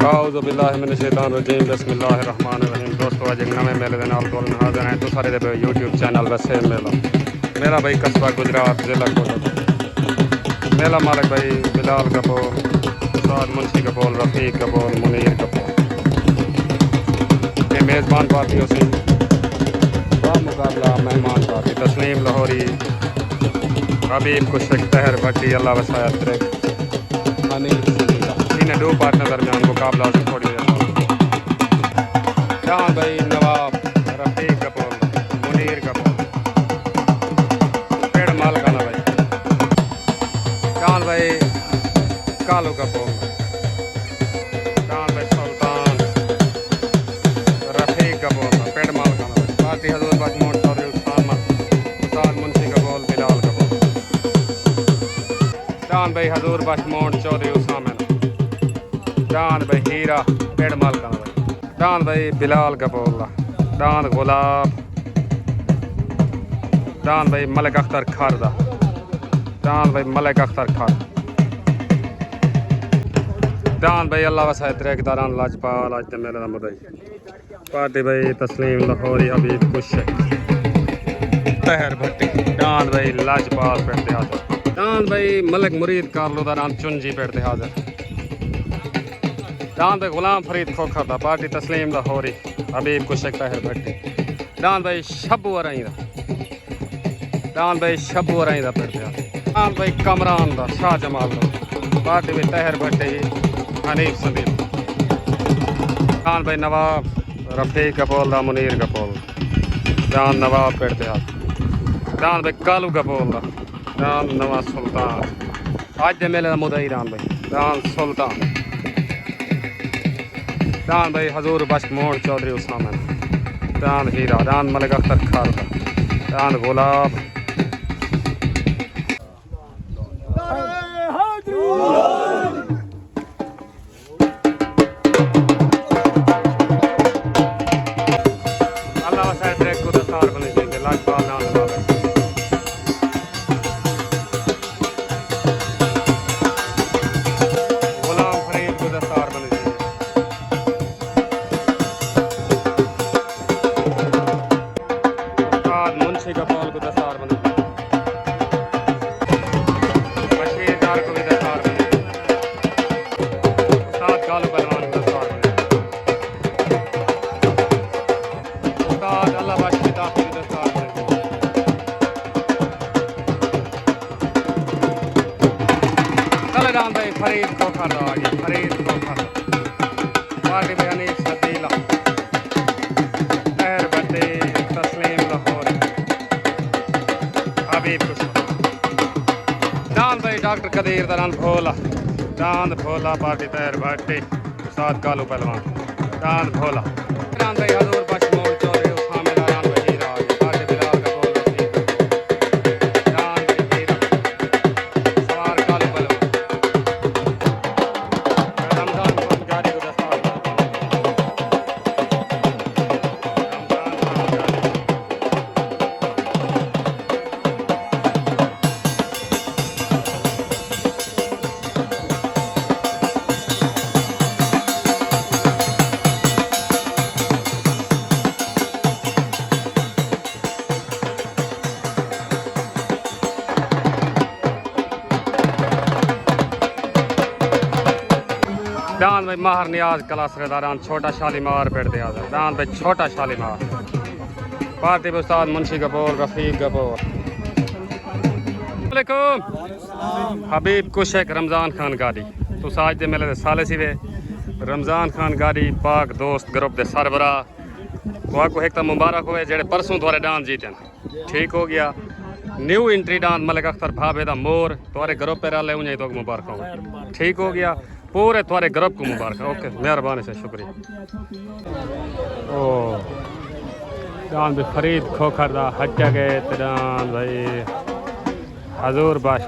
आऊज़ु बिल्लाहि मिनश शैतानिर रजीम बिस्मिल्लाहिर्रहमानिर रहीम। दोस्तों आज एक नवे मेले के नाल कोल हाज़िर हैं। तो सारे दे यूट्यूब चैनल वैसे मेला भाई कस्बा गुजरात जिला कोटक मेला मालिक भाई बिलाल कपूर, उस्ताद मुंशी कपूर, रफ़ीक कपूर, मुनीर कपूर के मेज़बान पार्टी उसी मुकाबला मेहमान पार्टी तस्लीम लाहौरी, हबीब कुशक, तहर भट्टी, अल्लाह वसाया त्रिक, इन्हें दो पार्टनर दरमियान मुकाबला से थोड़ी देर जहाँ भाई नवाब, रफ़ीक कपूर, मुनीर कपूर, पेड़ मालकाना भाई जान भाई कालू कपूर, जान भाई सुल्तान, रफ़ीक कपूर, पेड़ मालकाना भाई पार्टी हजूर बख्श मोहन चौधरी, उस्ताद मुंशी कपूर, बिलाल कपूर, जान भाई हजूर बख्श मोहन चौधरी, उसामिन डान भाई हीरा, पेड़ मालकाना भाई डान भाई बिलाल कपूर, डान गुलाब, डान भाई मलिक अख्तर खारदा, डान भाई मलिक अख्तर खार, डान भाई अल्लाह वसाए त्रेक दारान लाजपाल आज ते मेरे मुदई पार्टी भाई तस्लीम लाहौरी, हबीब कुशक, तहर भट्टी, डान भाई लाजपाल पेड़ते हाजिर, डान भाई मलिक मुरीद कारलो दारान चुंजी पेड़ते हाजिर, डान भाई गुलाम फरीद खोखरदा, पार्टी तस्लीम लाहौरी, हबीब कुशक, तहर भट्टी, डान भाई शब्बू अराईदा, डान भाई शब्बू अराईदा पेड़ते हाजिर, डान भाई कमरान दा, शाह जमाल दा, पार्टी भाई तहर भट्टी, हनीफ संदीप, डान भाई नवाब, रफ़ीक कपूर दा, मुनीर कपूर, डान नवाब पेड़ते हाजिर, डान भाई कालू कपूर दा, डान नवा सुल्तान आज दे मेले दा मुदई डान भाई डान सुल्तान, डान भाई हजूर बख्श मोहन चौधरी, उसामिन, डान हीरा, डान मलिक अख्तर खारदा, डान गुलाब, अल्लाह वसाए त्रेक को दस्तार बने देंगे लाजपाल डान बाबा गुलाम फरीद को दस्तार बने देंगे, उस्ताद मुंशी कपूर को दस्तार बने देंगे, बशीर डार को भी दस्तार बने देंगे, उस्ताद कालू पहलवान को दस्तार बने देंगे, उस्ताद अल्लाह बख्श पिता को भी दस्तार बने देंगे, चले डान भाई फरीद खोखरदा आ गया, फरीद खोखरदा पार्टी भाई हनीफ सतीला, तहर भट्टी, तस्लीम लाहौरी, हबीब कुशक, डान भाई डॉक्टर कदीर दरान भोला, डांद भोला, पार्टी तहर भट्टी, उस्ताद कालू पहलवान, डांद भोला, डान भाई हजूर बख्श मोहन चौधरी, उसामिन, डान भाई हीरा आ गया, पार्टी बिलाल कपूर, रफ़ीक, डान भाई हीरा, सवार कालू पहलवान, रमजान खान गाड़ी को दस्तार बने रमजान खान गाड़ी, डान भाई माहर नियाज कलासरे दारान छोटा शालीमार पेड़ दे आजा, डान भाई छोटा शालीमार, पार्टी पे उस्ताद मुंशी कपूर, रफ़ीक कपूर, वालेकुम, हबीब कुशक, रमजान खान गाड़ी, तो साज दे मेले दे साले सिवे रमजान खान गाड़ी पाक दोस्त ग्रुप दे सरबरा को एक तो मुबारक होए जेड़े परसों थोड़े डांस जीते ठीक हो गया, new entry dance Malik Akhtar भाभे दा मोर तुम्हारे ग्रुप पे रले उन्हें तो मुबारक हो ठीक हो गया, पूरे तुम्हारे ग्रुप को मुबारक। ओके मेहरबानी से शुक्रिया। ओ डान भाई फरीद खोखरदा हत्या गए डान भाई हजूर बख्श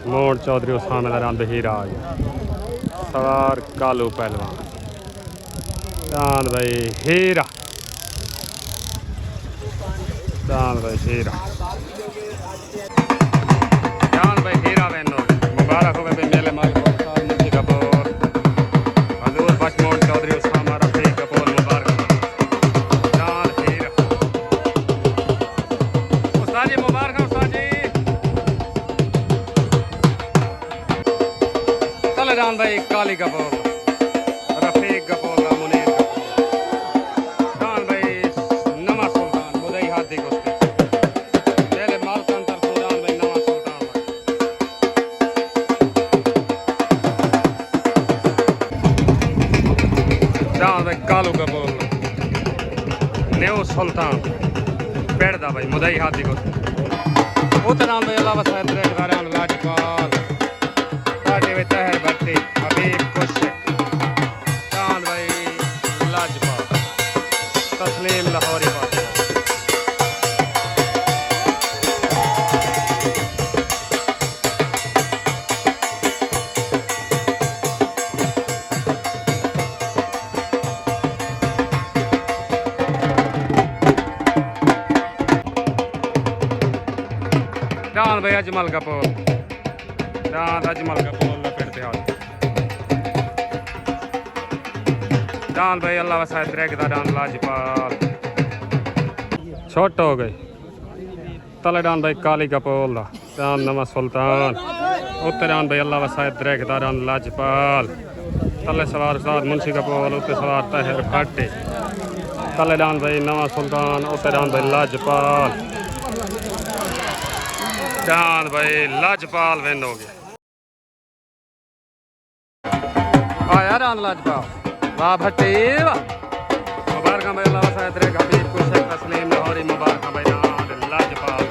मोहन चौधरी, उसामिन, डान भाई हीरा आ गया, सवार कालू पहलवान, डान भाई हीरा, डान भाई हीरा, डान भाई हीरा मुबारक हो गए मेले मालिक, हजूर बख्श मोहन चौधरी। काली गपोल रफीक गपोल मुनीर डान भाई नवा सुल्तान मुदई हाथी कुश्ती पहले मालकन तरफ डान भाई नवा सुल्तान डान भाई कालू गपोल न्यू सुल्तान पेड़दा भाई मुदई हाथी कुश्ती उतरान भाई अल्लाह वसायत रेखदारान लाजपाल पार्टी में तहर भट्टी हबीब कुश्ती डान भाई लाजपाल तस्लीम लाहौरी पार्टी डान भाई अजमल कपूर डान अजमल कपूर लपेटते हाथ डान भाई अल्लाह वसायत रेखदा डान लाजपाल छोट हो गई तले डान भाई काली कपूर डान नवा सुल्तान उत्ते डान भाई अल्लाह वसायत रेखदा डान लाजपाल तले सवार उस्ताद मुंशी कपूर उत्ते सवार तहर भट्टी तले डान भाई नवा सुल्तान उत्ते डान भाई लाजपाल डान भाई लाजपाल विन हो गया आया डान लाजपाल वाह भट्टी मुबारक भाई अल्लाह वसायत रेख हबीब कुश्ती तस्लीम लाहौरी मुबारक भाई डान लाजपाल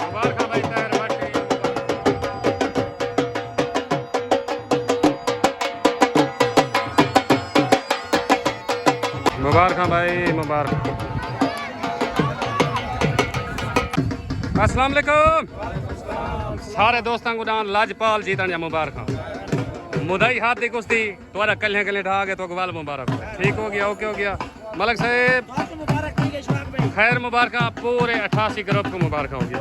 मुबारक भाई तहर भट्टी मुबारक भाई मुबारक अस्सलाम वालेकुम सारे दोस्तों को डान लाजपाल जीतन या मुबारक मुदई हाथी कुश्ती तुम्हारा कल्हे कल्हे ढा गए तो अकबाल मुबारक ठीक हो गया ओके हो गया मलक साहब खैर मुबारक पूरे 88 ग्रुप को मुबारक हो गया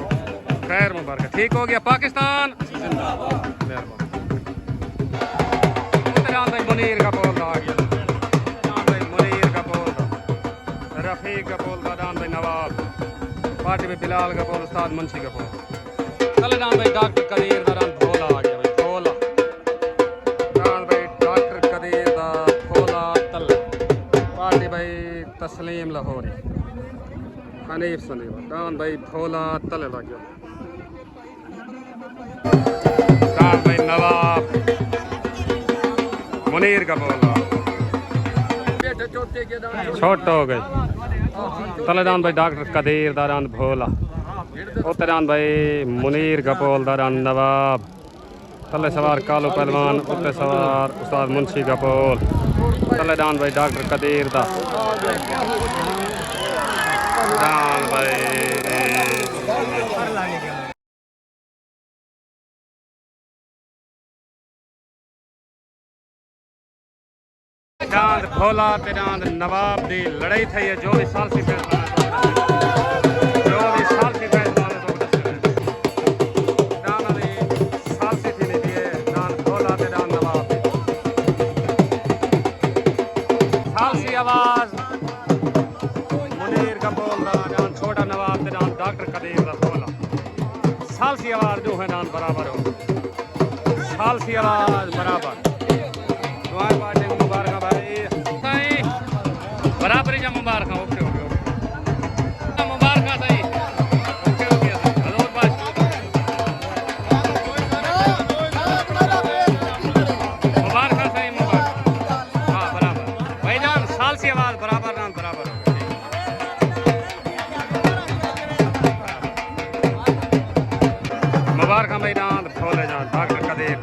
खैर मुबारक ठीक हो गया पाकिस्तान भाई मुनीर का बोल आ गया भाई मुनीर का बोल रफीक का बोल डान भाई नवाब पार्टी में बिलाल का बोल उस्ताद मुंशी का बोल तले डान भाई डॉक्टर कदीर दारान भोला आ गया भाई भोला डान भाई डॉक्टर कदीर दा भोला तले पार्टी भाई तस्लीम लाहौरी हनीफ सनीफ डान भाई भोला तले लग गया डान भाई नवाब मुनीर का बोला छोट हो गई तले डान भाई डॉक्टर कदीर दारान भोला उत्ते डान भाई मुनीर कपोल दारान नवाब तले सवार कालू पहलवान उत्ते सवार उस्ताद मुंशी कपोल तले डान भाई डॉक्टर कदीर दा डान भाई डांद भोला ते डांद नवाब दी लड़ाई थी है जो भी साल सी फैसला आवाज मुनीर कपूर डान छोटा नवाब ते डान डॉक्टर कदीर दा भोला सालसी आवाज जो है डान बराबर हो सालसी आवाज बराबर दुआएं बाटे मुबारक भाई सही बराबर ही मुबारक ओके ओके ओके मुबारक सही ओके ओके हजूर बात मुबारक सही मुबारक हां बराबर भाईजान सालसी आवाज बराबर डान बराबर हो मुबारक भाई डान भोले जान डॉक्टर कदीर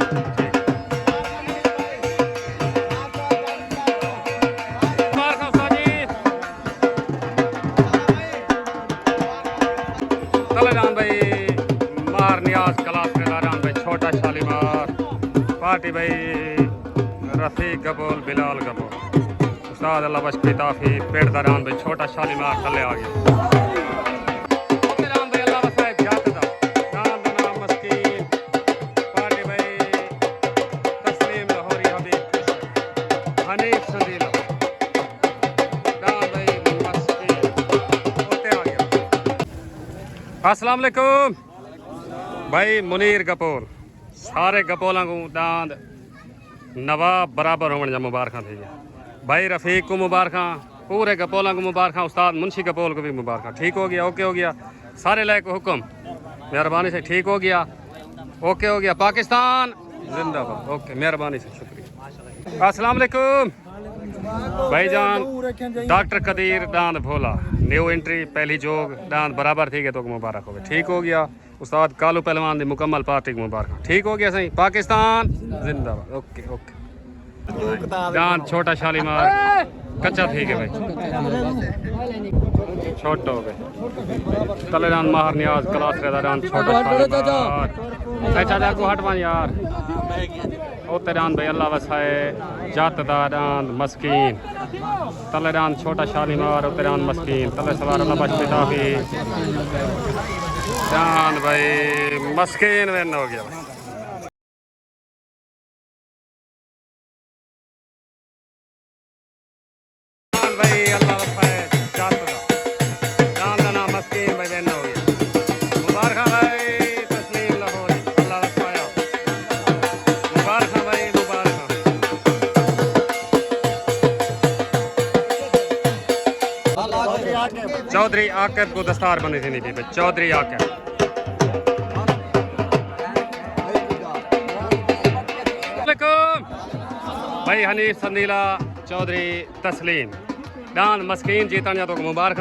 नियाज क्लास के दौरान भाई छोटा शालीमार पार्टी भाई रफीक कबूल बिलाल कबूल उस्ताद अल्लाह बख्श ताफी पेड़ दौरान भाई छोटा शालीमार थले आ गया भाई अल्लाह वसायत जातदा नाम दा नाम मस्कीन पार्टी भाई तस्लीम लाहौरी हबीब हनीफ संदीला नाम भाई मस्कीन होते आ गया। अस्सलाम वालेकुम भाई मुनीर कपूर सारे गपोलों को दांद नवाब बराबर होने जा मुबारक थी भाई रफ़ीक को मुबारक, पूरे गपोलों को मुबारक, उस्ताद मुंशी गपोल को भी मुबारक। ठीक हो गया, ओके हो गया, सारे लायक हुक्म मेहरबानी से ठीक हो गया, ओके हो गया। पाकिस्तान जिंदाबाद। ओके मेहरबानी से शुक्रिया। अस्सलाम वालेकुम भाईजान। डॉक्टर कदीर दांद भोला न्यू एंट्री पहली जोग दांद बराबर थी तो मुबारक हो गया। ठीक हो गया उस्ताद कालू पहलवान दी मुकम्मल पार्टी को मुबारक। ठीक हो गया सही। पाकिस्तान जिंदाबाद। Okay okay. दांद छोटा शालीमार कच्चा ठीक है भाई, छोटा हो गए। तले दांद माहर नियाज क्लास रेदा दांद छोटा शालीमार चाचा को हटवा यार। ओते दांद भाई अल्लाह वसाए जात दा दांद मस्कीन। तले दांद छोटा शालीमार ओते दांद मस्कीन। तले सवार अल्लाह बच पिताफी दांद भाई मस्कीन वेन हो गया भाई अल्लाह वफाए जात दा दांद ना मस्कीन भाई वेन हो गया। मुबारक भाई तस्लीम लाहौरी अल्लाह वफाया मुबारक भाई मुबारक। चौधरी आकिब को दस्तार बनी थी नहीं भाई, चौधरी आकिब। भाई हनीफ संदीला चौधरी तस्लीम दान मस्कीन जीतन या तो मुबारक।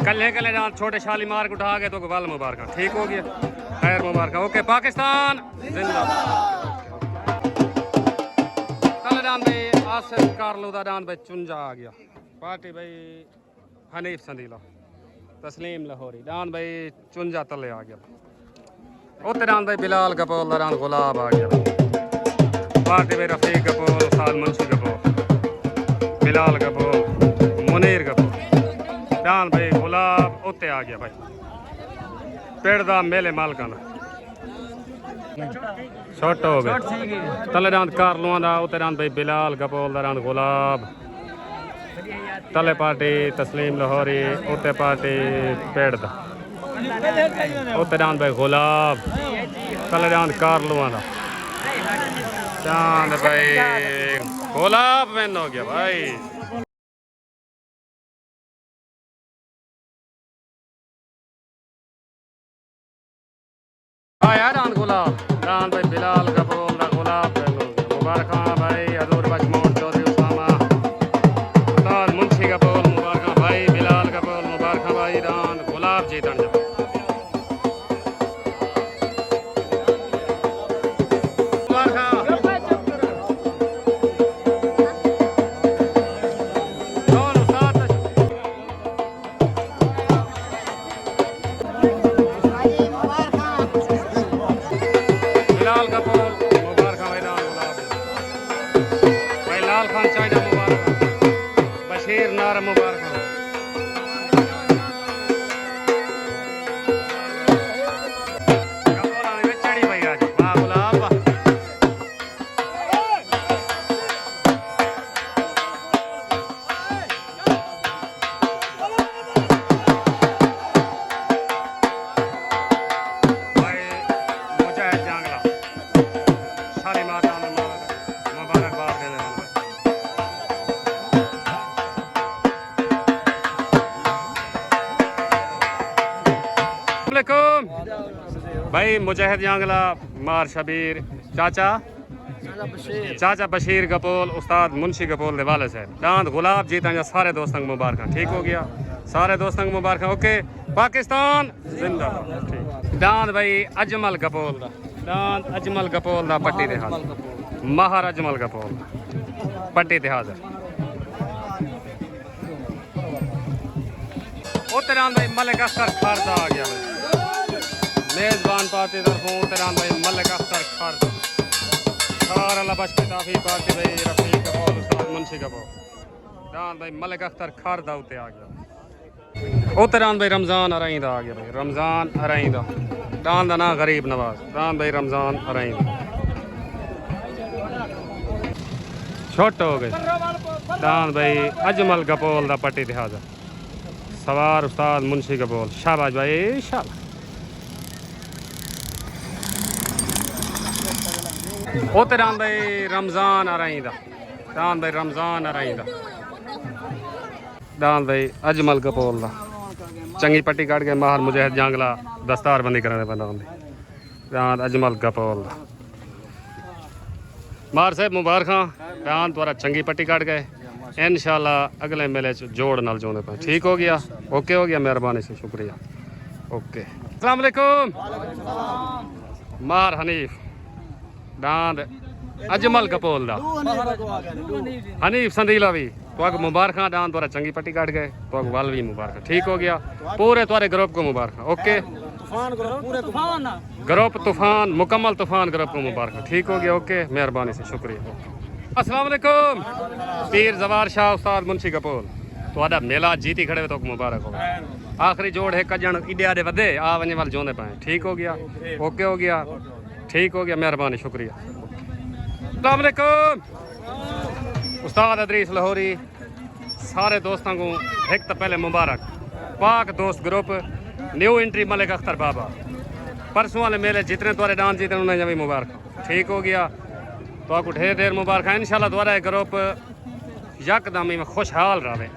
कल्ले कल्ले दान छोटे शालीमार को उठा के तो वाल मुबारक। ठीक हो गया, खैर मुबारक। ओके पाकिस्तान जिंदाबाद। कल दान भाई आसिफ कारलो दा दान भाई चुंजा आ गया पार्टी भाई हनीफ संदीला तस्लीम लाहौरी दान भाई चुंजा तले आ गया। उते दान भाई बिलाल गपोल दा दान गुलाब आ गया पार्टी भाई रफ़ीक गपोल उस्ताद मुंशी गपोल बिलाल गपोल मुनीर गपोल दान भाई गुलाब उते आ गया भाई पेड़ दा मेले मालकान छोटो हो गए। तले दान कारलुआ दा उते दान भाई बिलाल गपोल दा दान गुलाब। तले पार्टी तस्लीम लाहौरी उते पार्टी पेड़ दा उते दान भाई गुलाब। तले दान कारलुआ दा चांद भाई गुलाब में हो गया भाई। आया दान गुलाब दान भाई बिलाल गपोल दा गुलाब मुबारक भाई। हजूर बच मोहम्मद चौधरी उसामा उस्ताद मुंशी गपोल मुबारक भाई। बिलाल गपोल मुबारक भाई दान गुलाब जीतन जा बशीर नार मुबारक हो। चढ़ी भाई आज वाह गुलाब भाई मुजाहिद जांगला शालीमार मुबारकबाद देने भाई मुजाहिद यांगला मार शबीर चाचा बशीर गपोल उस्ताद मुंशी गपोल वाले से दांद गुलाब जीता या सारे दोस्तों को मुबारक। ठीक हो गया, सारे दोस्तों को मुबारक। ओके पाकिस्तान जिंदाबाद। ठीक दांद भाई अजमल गपोल दा दांद अजमल गपोल दा पट्टी दे हाजिर माहर अजमल गपोल पट्टी दे हाजिर। उतरान भाई मलिक अख्तर खारदा आ गया भाई मेजबान पार्टी तरफों उतरान भाई मलिक अख्तर खारदा सारा लबश किताबी पार्टी भाई रफ़ीक गपोल उस्ताद मुंशी गपोल दान भाई मलिक अख्तर खारदा उते आ गया। उतरान भाई रमज़ान अराइंदा आ गया भाई रमज़ान अराइंदा दान दा ना गरीब नवाज दान भाई रमज़ान अराइंदा छोटो हो गए दान भाई अजमल गपोल दा पट्टी दे हाजिर सवार उस्ताद मुंशी गपोल शाबाश भाई शाबाश। उते रान भाई रमजान आ रही दान भाई रमजान आ रही दान भाई अजमल कपूर दा चंगी पट्टी काट के माहर मुजाहिद जांगला दस्तार बंदी करने पैदा होंदी दान अजमल कपूर दा मार साहब मुबारक दान द्वारा चंगी पट्टी काट गए इंशाल्लाह अगले मेले च जोड़ नाल जोंदे पे ठीक हो गया ओके हो गया मेहरबानी से शुक्रिया ओके अस्सलाम वालेकुम मार हनीफ दांद अजमल कपूर दा हनीफ संदीला भी तो मुबारक दान द्वारा चंगी पट्टी काट गए तो वाल भी मुबारक ठीक हो गया पूरे तुम्हारे ग्रुप को मुबारक ओके ग्रुप तूफान मुकम्मल तूफान ग्रुप को मुबारक ठीक हो गया ओके मेहरबानी से शुक्रिया अस्सलाम वालेकुम पीर जवार शाह उस्ताद मुंशी कपूर तो मेला जीती खड़े तो मुबारक हो आखिरी जोड़ है कजन इडिया दे वधे आ वने वाल जोंदे पाए ठीक हो गया ओके हो गया ठीक हो गया मेहरबानी शुक्रिया अस्सलाम वालेकुम उस्ताद अदरीस लाहौरी सारे दोस्तों को एक तो पहले मुबारक पाक दोस्त group new entry Malik Akhtar बाबा परसों वाले मेले जितने तुम्हारे डांस जीते उन्हें भी मुबारक ठीक हो गया तो आपको ढेर ढेर मुबारक इंशाल्लाह तुम्हारा ग्रुप यकदम ही खुशहाल रहे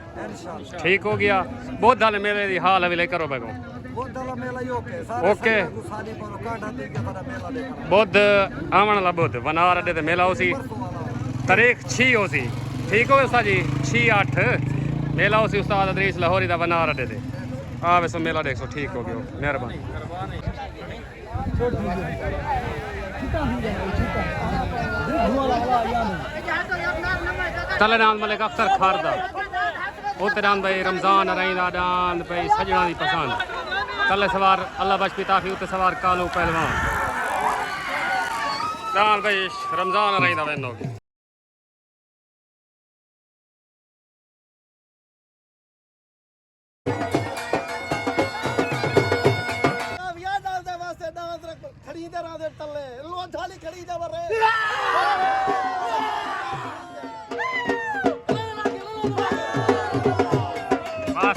ठीक हो गया बहुत वाले मेले की हाल अभी लेकर बैगो ओके बुध आवन वाला बुध वनार अड्डे ते मेला उसी तारीख 6 हो सी ठीक हो गया उस्ताद जी 6-8 मेला उसी उस्ताद अदरीस लाहौरी दा वनार अड्डे ते आ वैसे मेला देखो ठीक हो गया मेहरबानी तले नाम मलिक अख्तर खारदा उते दान भाई रमजान रहींदा दान भाई सजना दी पसंद तले सवार अल्लाह बच पिताफी उते सवार कालू पहलवान दान भाई रमजान रहींदा वेनो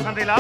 संदीला